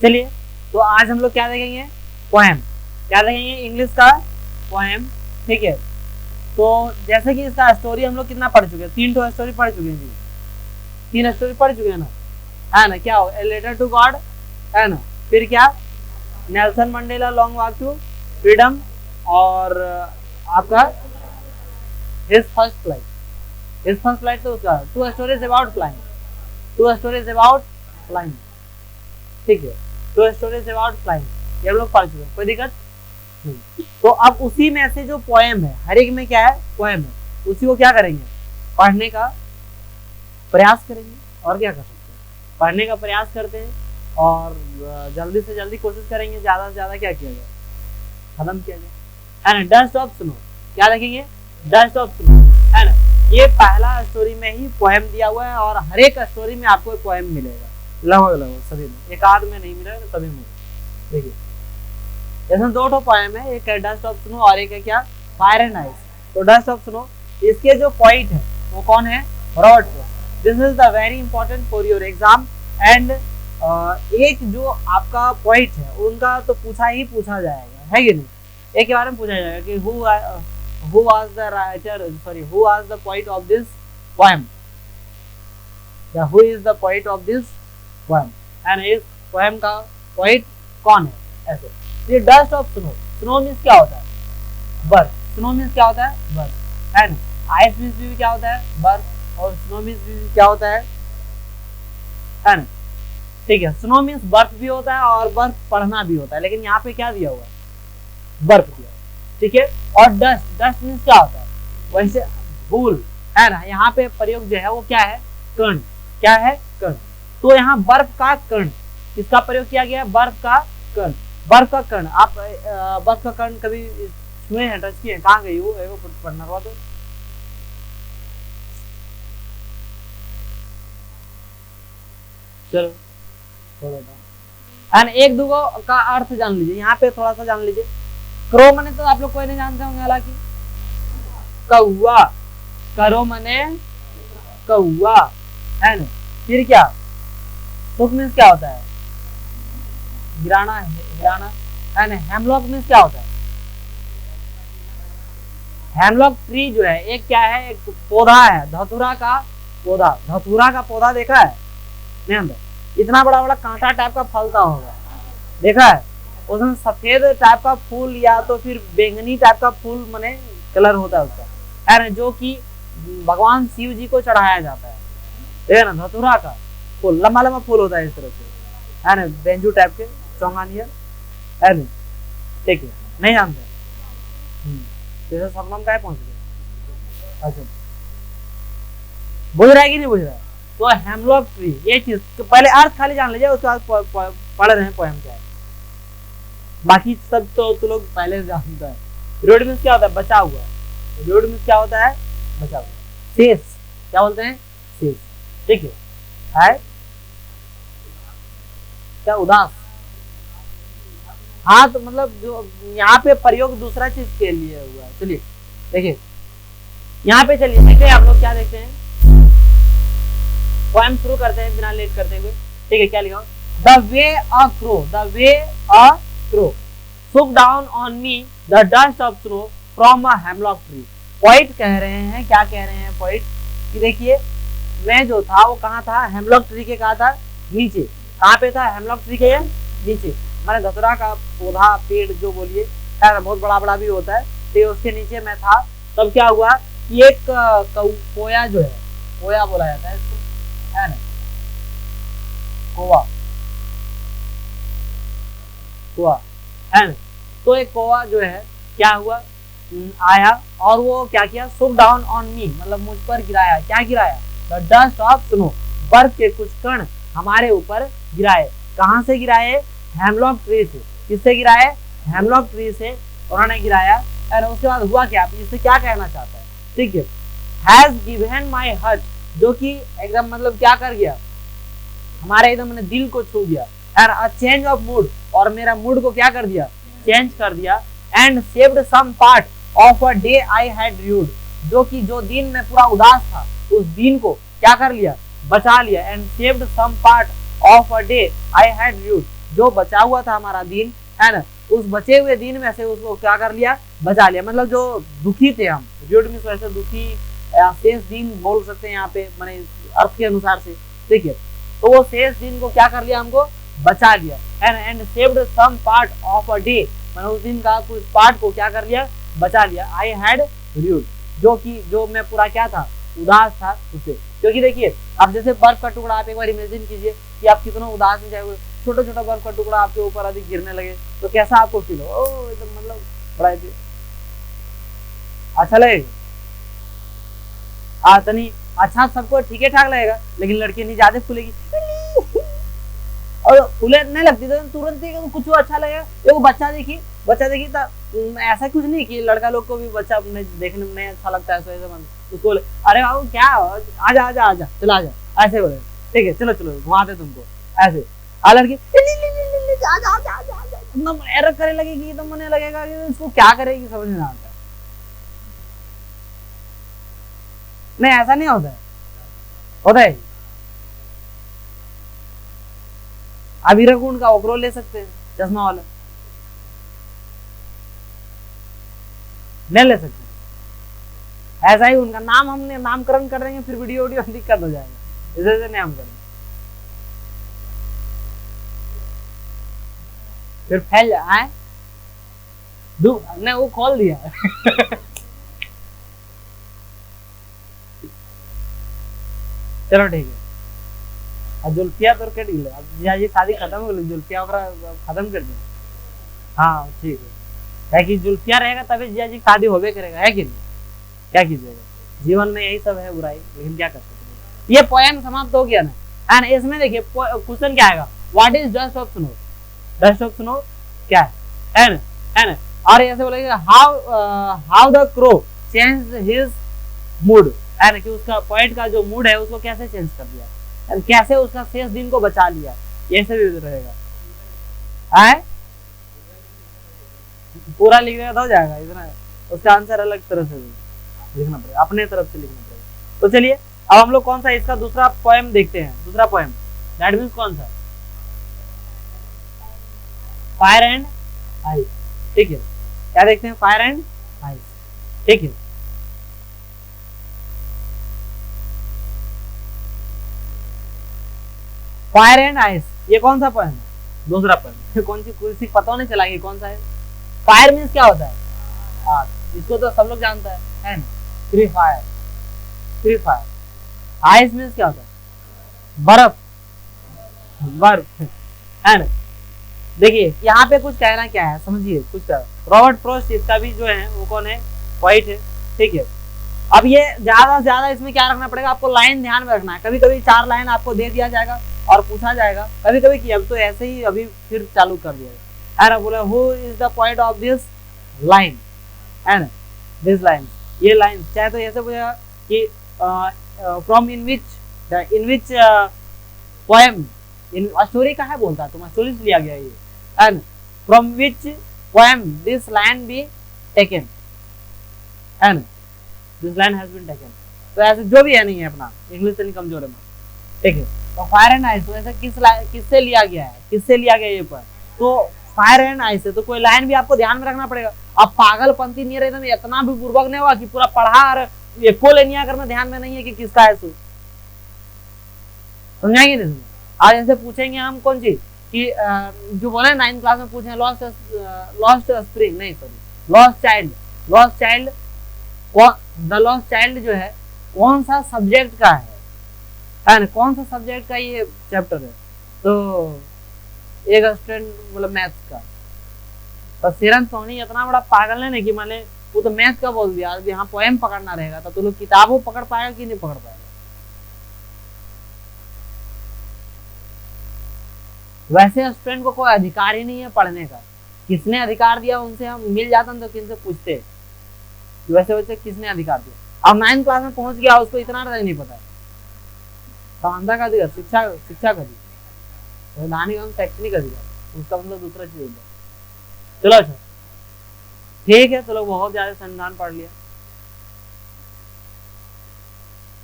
चलिए, तो आज हम लोग क्या देखेंगे, पोएम। क्या देखेंगे, इंग्लिश का पोएम। ठीक है, तो जैसे कि इसका स्टोरी हम लोग कितना पढ़ चुके हैं, 3 स्टोरी पढ़ चुके हैं जी, 3 स्टोरी पढ़ चुके हैं ना, है ना। क्या हो, ए लेटर टू गॉड, है ना। फिर क्या, Nelson Mandela long walk to freedom, और आपका his first flight. His first flight तो उसका 2 stories about flying, 2 stories about flying. ठीक है, 2 स्टोरीज अबाउट फ्लाइंग, ये हम लोग पढ़ चुके हैं, कोई दिक्कत नहीं। तो अब उसी में से जो पोएम है, हर एक में क्या है, पोएम है, उसी को क्या करेंगे, पढ़ने का प्रयास करेंगे। और क्या कर सकते हैं, पढ़ने का प्रयास करते हैं और जल्दी से जल्दी कोशिश करेंगे, ज्यादा से ज्यादा क्या किया जाए, खत्म किया जाए, है ना। डस्ट ऑफ स्नो, क्या देखेंगे, डस्ट ऑफ स्नो, है ना। ये पहला स्टोरी में ही पोएम दिया हुआ है और हर एक स्टोरी में आपको पोएम मिलेगा, लगभग सभी में, एक आध में नहीं मिलेगा, सभी में। देखिए, जैसे 2 पोएम है, एक है डस्ट ऑफ स्नो और एक है क्या, फायर एंड आइस। तो डस्ट ऑफ स्नो, इसके जो पोइट है वो कौन है, Robert Frost. This is the very important for your exam. And एक जो आपका पोइट है उनका तो पूछा ही पूछा जाएगा, है कि नहीं। एक के बारे में पूछा जाएगा कि who was the writer, sorry, who was the poet of this poem, या who is the poet of this poem, and इस poem का poet कौन है, ऐसे। ये dust of snow, snow means क्या होता है, बर्फ। स्नो मीन्स क्या होता है, बर्फ, है ना। आइस मीन्स भी क्या होता है, बर्फ, और स्नो मीन्स भी क्या होता है ना। ठीक है, स्नो मीन्स बर्फ भी होता है और बर्फ पढ़ना भी होता है, लेकिन यहाँ पे क्या दिया हुआ है, बर्फ दिया। ठीक है, और डस्ट, डस्ट मीन्स क्या होता है, वैसे धूल, है ना। यहाँ पे प्रयोग जो है वो क्या है, कण, क्या है, कण। तो यहाँ बर्फ का कण, किसका प्रयोग किया गया है, बर्फ का कण, बर्फ का कण। आप बर्फ का कण कभी छुए हैं, टच किए हैं, कहाँ गई वो पढ़ना हुआ। तो चलो, एंड एक दूगो का अर्थ जान लीजिए, यहाँ पे थोड़ा सा जान लीजिए। क्रो मने तो आप लोग कोई नहीं जानते होंगे, हालांकि कौआ, करो मने कौआ, है ना। फिर क्या, सुख मीन्स क्या होता है, गिराना, गिराना, है ना। हेमलॉक मीन्स क्या होता है, हेमलॉक ट्री जो है एक क्या है, एक पौधा है, धतूरा का पौधा। धतूरा का पौधा देखा है, नहीं अंदर इतना बड़ा बड़ा कांटा टाइप का फलता होगा, देखा है। उसमें सफेद टाइप का फूल या तो फिर बैंगनी टाइप का फूल मने कलर होता है उसका, है ना, जो कि भगवान शिव जी को चढ़ाया जाता है, देखा ना। धतूरा का फूल लंबा लंबा फूल होता है इस तरह से, है ना, बेंजू टाइप के, चौंगानियर, है ना। ठीक है, नहीं जानते, जैसे सबनम का पहुंच गए। अच्छा, बुझ रहा है कि नहीं बुझ रहा है। तो हेमलॉक ट्री, ये चीज तो पहले अर्थ खाली जान लीजिए, उसके बाद पढ़ रहे हैं पोएम क्या है, बाकी सब तो लोग पहले से जानता है। रोड मीन्स क्या होता है, बचा हुआ। रोड मीन्स क्या होता है, बचा हुआ। शेष, क्या बोलते हैं, शेष। ठीक है, क्या, उदास। हाँ, तो मतलब जो यहाँ पे प्रयोग दूसरा चीज के लिए हुआ है। चलिए देखिए, यहाँ पे चलिए देखिए, हम लोग क्या देखते हैं, पोएम शुरू करते हैं बिना लेट करते हुए। ठीक है, क्या लिखा, the way a crow, the way a crow took down on me the dust of snow from a hemlock tree। Poet कह रहे हैं, क्या कह रहे हैं पोइट, कि देखिए मैं जो था वो कहाँ था, हेमलॉक ट्री के कहा था, नीचे। कहाँ पे था, हेमलॉक ट्री के नीचे, मैंने धतूरा का पौधा, पेड़ जो बोलिए, बहुत बड़ा बड़ा भी होता है, तो उसके नीचे मैं था। तब क्या हुआ कि एक कोया जो है, कोया बोला जाता है इसको, है ना, कोवा, कोवा, है ना। तो एक कोवा जो है क्या हुआ, आया और वो क्या किया, सुक डाउन ऑन मी, मतलब मुझ पर गिराया। क्या गिराया, द डस्ट ऑफ स्नो, बर्फ के कुछ कण हमारे ऊपर गिराए। कहाँ से गिराए, हेमलॉक ट्री से। किससे गिराए, हेमलॉक ट्री से उन्होंने गिराया। और उसके बाद हुआ क्या, इससे क्या कहना चाहता है, ठीक है, हैज गिवन माई हर्ट, जो कि एकदम मतलब क्या कर गया, हमारे एकदम मैंने दिल को छू गया। And a change of mood, और मेरा मूड को क्या कर दिया, चेंज कर दिया। And saved some part of a day I had rued, जो दिन में पूरा उदास था, उस दिन को क्या कर लिया, बचा लिया। And saved some part of a day I had rued, जो बचा हुआ था हमारा दिन, है ना, उस बचे हुए दिन में से उसको क्या कर लिया, बचा लिया। मतलब जो दुखी थे हम, रुड मीन्स वैसे दुखी या शेष दिन बोल सकते हैं यहाँ पे, मैंने अर्थ के अनुसार से, ठीक है। तो वो शेष दिन को क्या कर लिया, हमको बचा लिया, and saved some part of a day, मैंने उस दिन का कुछ पार्ट को क्या कर लिया, बचा लिया। आई हैड रिव्यूड, जो मैं पूरा क्या था, उदास था उससे। क्योंकि देखिए अब जैसे बर्फ का टुकड़ा, आप एक बार इमेजिन कीजिए कि आप कितना उदास में जाए, छोटा छोटा बर्फ का टुकड़ा आपके ऊपर अधिक गिरने लगे तो कैसा आपको फील हो, एकदम मतलब बड़ा अच्छा लगेगा। तनी अच्छा सबको ठीक है ठाक लगेगा, लेकिन लड़की नहीं ज्यादा फूलेगी और फूले नहीं लगती तो तुरंत ही कुछ अच्छा लगेगा। वो बच्चा देखी तो ऐसा कुछ नहीं कि लड़का लोग को भी बच्चा देखने में नहीं अच्छा लगता है, उसको अरे बाबू क्या आजा आजा आजा चला आजा, ऐसे बोले ठीक है चलो चलो घुमाते तुमको, ऐसे लड़की एरर करे लगेगी तो मुझे लगेगा कि इसको क्या करेगी, समझ में आता है। नहीं ऐसा नहीं होता है, होता है। अभी रघुन का ओकरो ले सकते हैं, चश्मा वाला नहीं ले सकते। ऐसा ही उनका नाम हमने नामकरण कर देंगे, फिर वीडियो दिक्कत हो जाएगा, इसे नहीं हम करेंगे, फिर फैल जाए। नहीं वो खोल दिया चलो ठीक है। अब जुल्फिया तो कट गई, अब ये शादी खत्म हो गई, जुल्फिया खत्म कर दी। हाँ ठीक है कि जुल्फिया रहेगा तभी जिया जी शादी होबे करेगा, है कि नहीं। क्या कीजिएगा, जीवन में यही सब है बुराई, लेकिन क्या कर सकते हैं। ये पोएम समाप्त हो गया ना, एंड इसमें देखिए क्वेश्चन क्या आएगा, what is dust of snow, dust of snow क्या है ना। और ऐसे बोलेगा how the crow change his mood, है ना, कि उसका पॉइंट का जो मूड है उसको कैसे चेंज कर दिया, एंड कैसे उसका शेष दिन को बचा लिया, ये सब भी रहेगा। है पूरा लिखने का हो जाएगा इतना, उसका आंसर अलग तरह से लिखना पड़ेगा, अपने तरफ से लिखना पड़ेगा। तो चलिए अब हम लोग कौन सा इसका दूसरा पोएम देखते हैं। दूसरा पोएम दैट मीन्स कौन सा, फायर एंड आइस, ठीक है। क्या देखते हैं, फायर एंड आइस, ठीक है। फायर एंड आइस ये कौन सा पोएम है, दूसरा पोएम। कौन सी किसी पता नहीं चला कि कौन सा है। फायर मीन्स क्या होता है, आग, इसको तो सब लोग जानता है ना, free fire, free fire. Ice means क्या होता है, बर्फ, बर्फ, है ना। देखिए यहाँ पे कुछ कहना क्या है, समझिए कुछ रॉबर्ट फ्रॉस्ट, इसका भी जो है वो कौन है, वाइट है, ठीक है। अब ये ज्यादा से ज्यादा इसमें क्या रखना पड़ेगा, आपको लाइन ध्यान में रखना है। कभी कभी 4 लाइन आपको दे दिया जाएगा और पूछा जाएगा, कभी कभी कि अब तो ऐसे ही अभी फिर चालू कर दिया है, बोला who is the point of this line, है ना, दिस लाइन, ये लाइन चाहे तो ऐसे पूछेगा कि फ्रॉम इन विच पोएम, इन स्टोरी का है बोलता, तुम स्टोरी से लिया गया ये, and from which poem this line be taken, है ना, this line has been taken. तो ऐसे जो भी है नहीं है अपना इंग्लिश से नहीं कमजोर है, ठीक है। तो फायर एंड आइस तो ऐसे किससे लिया गया है, किससे लिया गया ये पोएम, तो फायर एंड आइस है। तो कोई लाइन भी आपको ध्यान में रखना पड़ेगा। अब पागलपंती नहीं रहे, इतना भी पूर्वक नहीं होगा कि पूरा पढ़ा और ये को लेनिया करना ध्यान में नहीं है कि किसका है, समझाएंगे नहीं। आज ऐसे पूछेंगे हम कौन चीज कि जो बोले 9th क्लास में पूछे लॉस्ट स्प्रिंग, नहीं sorry lost child, lost child, the lost child जो है कौन सा सब्जेक्ट का है ना, कौन सा सब्जेक्ट का ये चैप्टर है। तो एक स्टूडेंट मतलब मैथ्स का, तो सिरन सोनी इतना बड़ा पागल है ना कि मैंने वो तो मैथ्स का बोल दिया, यहाँ पोएम पकड़ना रहेगा तो लोग किताबों पकड़ पाएगा कि नहीं पकड़ पाएगा। वैसे स्टूडेंट को कोई अधिकार ही नहीं है पढ़ने का, किसने अधिकार दिया उनसे हम मिल जाता तो किनसे पूछते, वैसे वैसे किसने अधिकार दिया। अब 9th क्लास में पहुंच गया, उसको इतना नहीं पता, समानता का अधिकार, शिक्षा का अधिकार, वैधानिक एवं शैक्षणिक अधिकार, उसका मतलब दूसरा चीज होता है। चलो अच्छा ठीक है, तो लोग बहुत ज्यादा संविधान पढ़ लिया,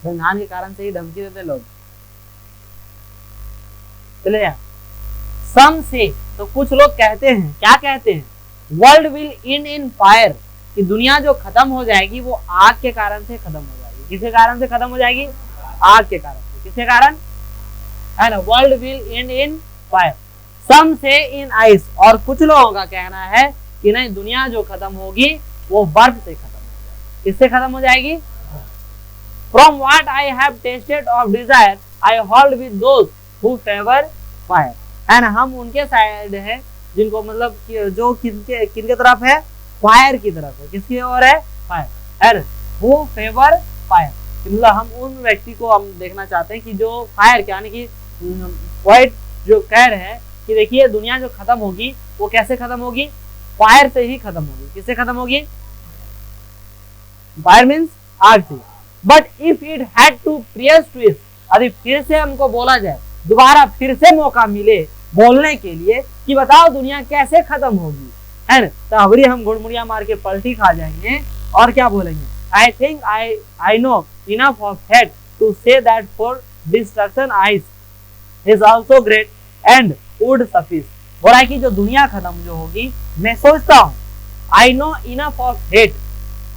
संविधान के कारण से ही धमकी देते लोग। चले यार, सम से तो कुछ लोग कहते हैं, क्या कहते हैं, world will end in fire, कि दुनिया जो खत्म हो जाएगी वो आग के कारण से खत्म हो जाएगी। किसके कारण से खत्म हो जाएगी? आग के कारण से। किसके कारण? है ना, world will end in fire, some say in ice, और कुछ लोगों का कहना है कि नहीं, दुनिया जो खत्म होगी वो बर्फ से खत्म हो जाएगी। किससे खत्म हो जाएगी? From what I have tested of desire I hold with those who favour fire, है ना, हम उनके साइड है जिनको मतलब जो किनके तरफ है? फायर की तरफ है। किसकी ओर है? फायर, है ना, हु फेवर फायर, मतलब हम उन व्यक्ति को हम देखना चाहते हैं कि जो फायर, यानी कि पॉइंट जो कह रहे हैं कि देखिए दुनिया जो खत्म होगी वो कैसे खत्म होगी? फायर से ही खत्म होगी। किससे खत्म होगी? फायर मीन्स आग से। But if it had to perish twice, यदि फिर से हमको बोला जाए, दोबारा फिर से मौका मिले बोलने के लिए कि बताओ दुनिया कैसे खत्म होगी, है ना, तो अभी हम गुड़मुड़िया मार के पलटी खा जाएंगे और क्या बोलेंगे? I think I know enough of hate to say that for destruction ice is also great and would suffice. बोला है कि जो दुनिया खत्म जो होगी, मैं सोचता हूँ, I know enough of hate,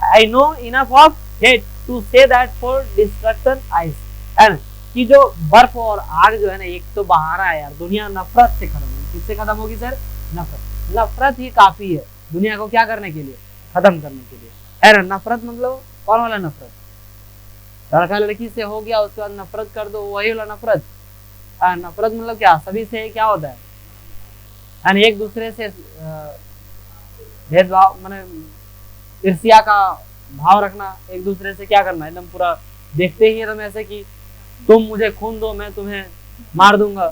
I know enough of hate to say that for destruction ice, है ना, कि जो बर्फ और आग जो है ना, एक तो बाहर है यार, दुनिया नफरत से खत्म होगी। किससे खत्म होगी सर? नफरत। नफरत ही काफी है दुनिया को क्या करने के लिए? खत्म करने के लिए, है ना। नफरत मतलब कौन वाला नफरत? लड़का लड़की से हो गया, उसके बाद नफरत कर दो, वही वाला नफरत। नफरत मतलब क्या? सभी से क्या होता है? एक दूसरे से भेदभाव, माने ईर्ष्या का भाव रखना, एक दूसरे से क्या करना, एकदम पूरा देखते ही एकदम ऐसे कि तुम मुझे खून दो मैं तुम्हें मार दूंगा,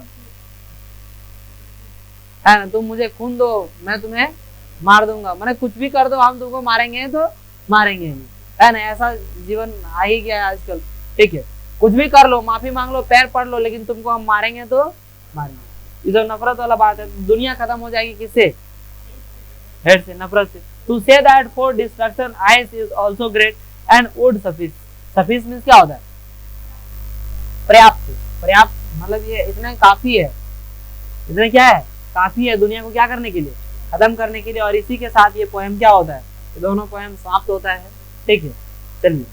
है ना, तुम मुझे खून दो मैं तुम्हें मार दूंगा, माने कुछ भी कर दो हम तुमको मारेंगे तो मारेंगे ही, है ना। ऐसा जीवन आ ही गया है आजकल। ठीक है, कुछ भी कर लो, माफी मांग लो, पैर पड़ लो, लेकिन तुमको हम मारेंगे तो मारेंगे। ये जो नफरत वाला बात है, दुनिया खत्म हो जाएगी किससे? हेट से, नफरत से। To say that for destruction ice is also great and would suffice. Suffice means क्या होता है? पर्याप्त। पर्याप्त मतलब ये इतना काफी है, इतना क्या है? काफी है दुनिया को क्या करने के लिए? खत्म करने के लिए। और इसी के साथ ये पोएम क्या होता है? ये दोनों पोएम समाप्त होता है। ठीक है, चलिए।